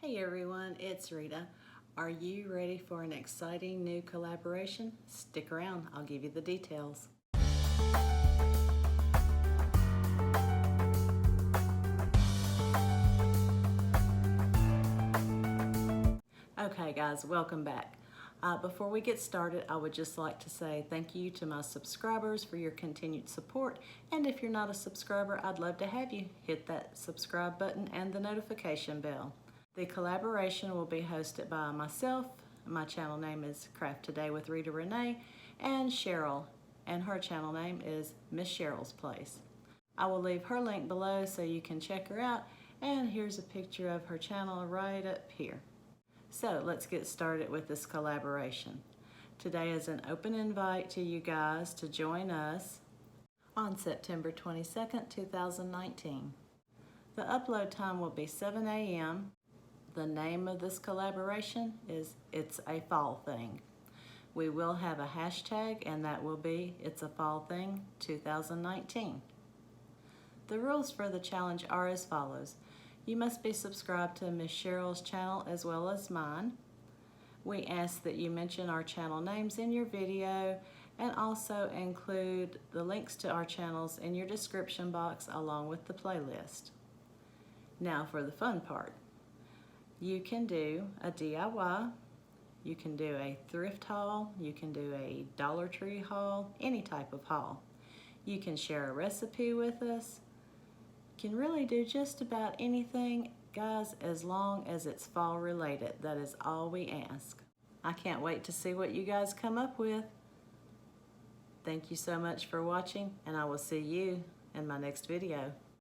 Hey everyone, it's Rita. Are you ready for an exciting new collaboration? Stick around, I'll give you the details. Okay guys, welcome back. Before we get started, I would just like to say thank you to my subscribers for your continued support. And if you're not a subscriber, I'd love to have you hit that subscribe button and the notification bell. The collaboration will be hosted by myself. My channel name is Craft Today with Rita Renee, and Cheryl, and her channel name is Miss Cheryl's Place. I will leave her link below so you can check her out, and here's a picture of her channel right up here. So let's get started with this collaboration. Today is an open invite to you guys to join us on September 22nd, 2019. The upload time will be 7 a.m. The name of this collaboration is It's a Fall Thing. We will have a hashtag, and that will be It's a Fall Thing 2019. The rules for the challenge are as follows. You must be subscribed to Miss Cheryl's channel as well as mine. We ask that you mention our channel names in your video and also include the links to our channels in your description box along with the playlist. Now for the fun part. You can do a DIY, you can do a thrift haul, you can do a Dollar Tree haul, any type of haul. You can share a recipe with us. You can really do just about anything, guys, as long as it's fall related. That is all we ask. I can't wait to see what you guys come up with. Thank you so much for watching, and I will see you in my next video.